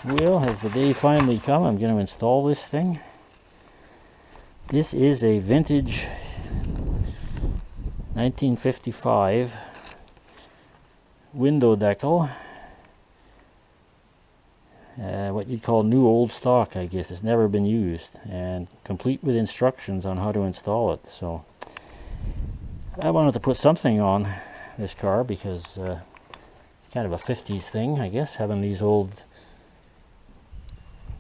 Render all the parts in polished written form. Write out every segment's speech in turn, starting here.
Well, has the day finally come? I'm going to install this thing. This is a vintage 1955 window decal. What you'd call new old stock, I guess. It's never been used, and complete with instructions on how to install it. So I wanted to put something on this car because it's kind of a 50s thing, I guess, having these old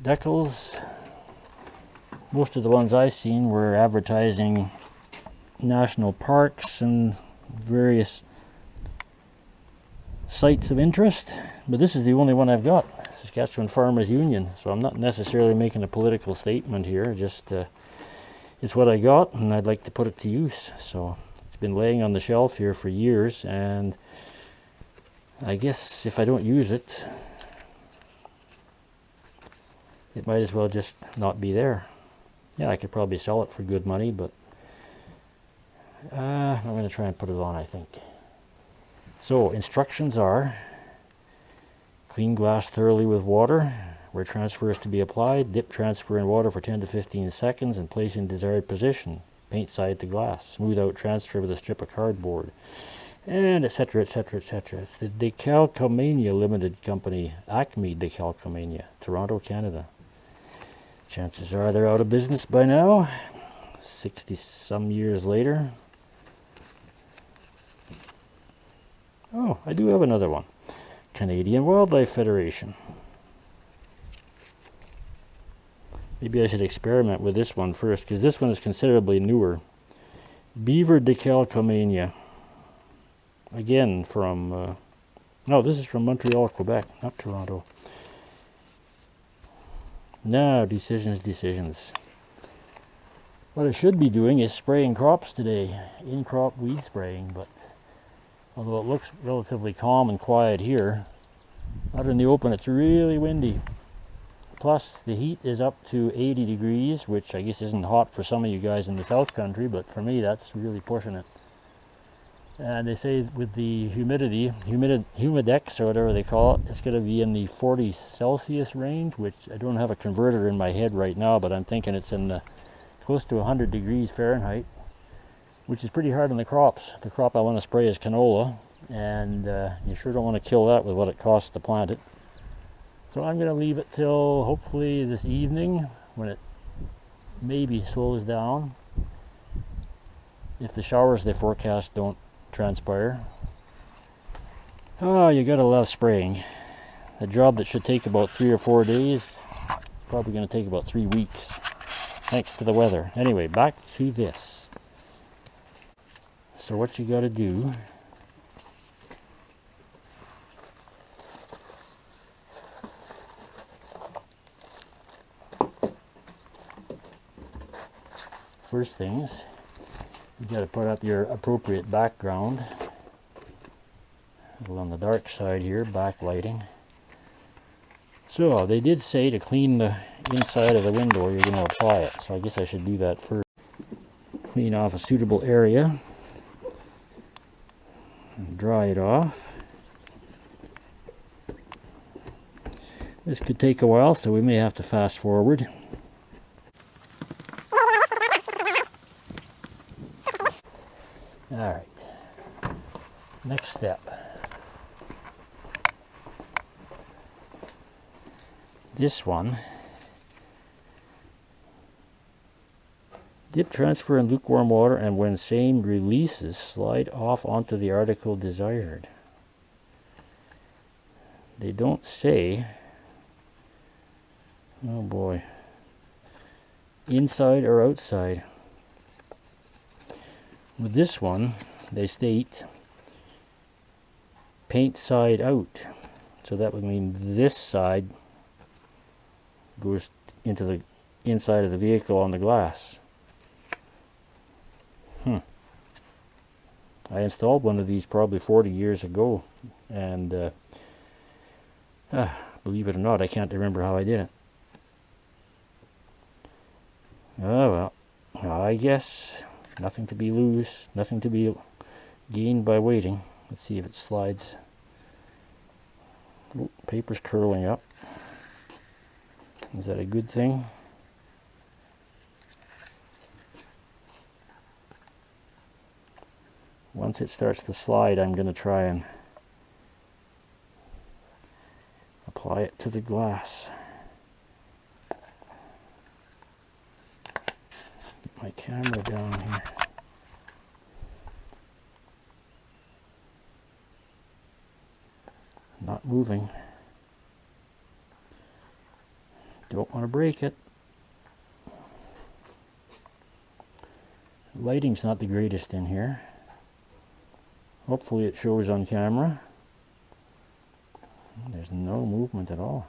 decals. Most of the ones I've seen were advertising national parks and various sites of interest, but this is the only one I've got, Saskatchewan Farmers Union. So I'm not necessarily making a political statement here, just it's what I got and I'd like to put it to use. So it's been laying on the shelf here for years, and I guess if I don't use it, it might as well just not be there. Yeah, I could probably sell it for good money, but I'm going to try and put it on, I think. So, instructions are: clean glass thoroughly with water. Where transfer is to be applied, dip transfer in water for 10 to 15 seconds and place in desired position. Paint side to glass. Smooth out transfer with a strip of cardboard. And etc, etc, etc. It's the Decalcomania Limited Company, Acme Decalcomania, Toronto, Canada. Chances are they're out of business by now, 60 some years later. Oh, I do have another one. Canadian Wildlife Federation. Maybe I should experiment with this one first, because this one is considerably newer. Beaver Decalcomania. Again from, no, this is from Montreal, Quebec, not Toronto. Now, decisions. What I should be doing is spraying crops today. In-crop weed spraying, but although it looks relatively calm and quiet here, out in the open it's really windy. Plus the heat is up to 80 degrees, which I guess isn't hot for some of you guys in the South Country, but for me that's really pushing it. And they say with the humidity, humidex or whatever they call it, it's going to be in the 40 Celsius range, which I don't have a converter in my head right now, but I'm thinking it's in the close to 100 degrees Fahrenheit, which is pretty hard on the crops. The crop I want to spray is canola, and you sure don't want to kill that with what it costs to plant it. So I'm going to leave it till hopefully this evening, when it maybe slows down, if the showers they forecast don't transpire. Oh, you gotta love spraying. A job that should take about 3 or 4 days, probably going to take about 3 weeks, thanks to the weather. Anyway, back to this. So what you gotta do, first things, you got to put up your appropriate background. A little on the dark side here, backlighting. So they did say to clean the inside of the window you're going to apply it, so I guess I should do that first. Clean off a suitable area and dry it off. This could take a while, so we may have to fast forward. Alright, next step. This one, dip transfer in lukewarm water, and when same releases, slide off onto the article desired. They don't say, oh boy, inside or outside. With this one, they state paint side out. So that would mean this side goes into the inside of the vehicle on the glass. I installed one of these probably 40 years ago, and believe it or not, I can't remember how I did it. Oh well, I guess nothing to be loose, nothing to be gained by waiting. Let's see if it slides. Oh, paper's curling up. Is that a good thing? Once it starts to slide, I'm going to try and apply it to the glass. Get my camera down here. Not moving. Don't want to break it. Lighting's not the greatest in here. Hopefully it shows on camera. There's no movement at all.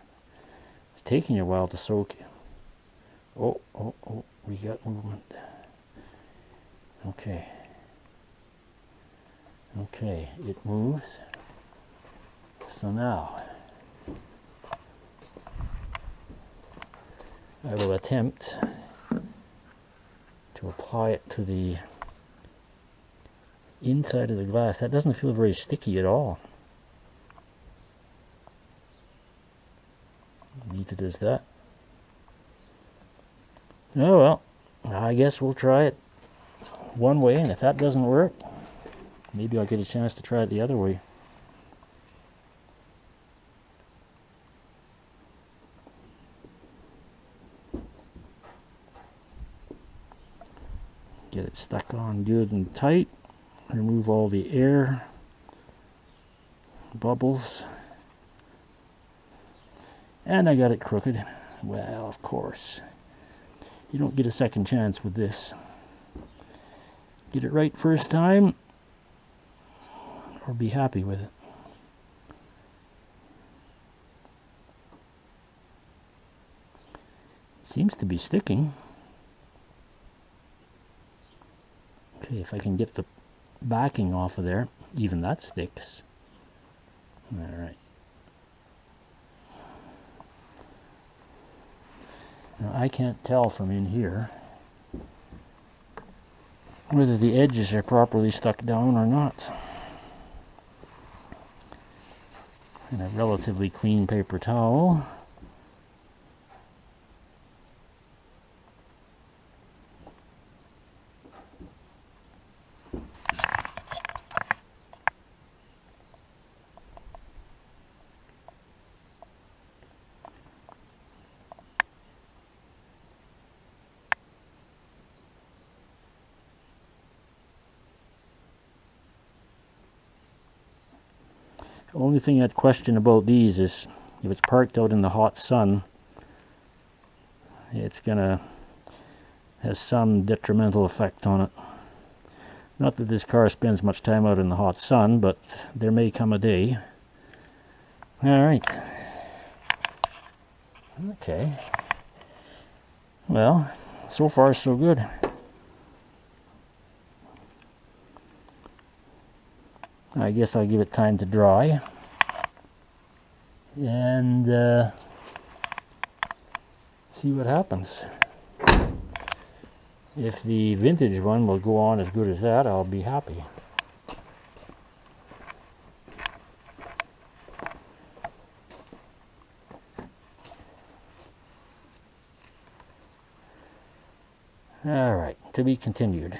It's taking a while to soak. Oh, we got movement. Okay. Okay, it moves. So now, I will attempt to apply it to the inside of the glass. That doesn't feel very sticky at all. Neither does that. Oh well, I guess we'll try it one way, and if that doesn't work, maybe I'll get a chance to try it the other way. Get it stuck on good and tight. Remove all the air bubbles. And I got it crooked. Well, of course. You don't get a second chance with this. Get it right first time, or be happy with it. It seems to be sticking. Okay, if I can get the backing off of there, even that sticks. Alright. Now I can't tell from in here whether the edges are properly stuck down or not. And a relatively clean paper towel. The only thing I'd question about these is if it's parked out in the hot sun, it's gonna have some detrimental effect on it. Not that this car spends much time out in the hot sun, but there may come a day. Alright. Okay. Well, so far so good. I guess I'll give it time to dry. And see what happens. If the vintage one will go on as good as that, I'll be happy. All right, to be continued.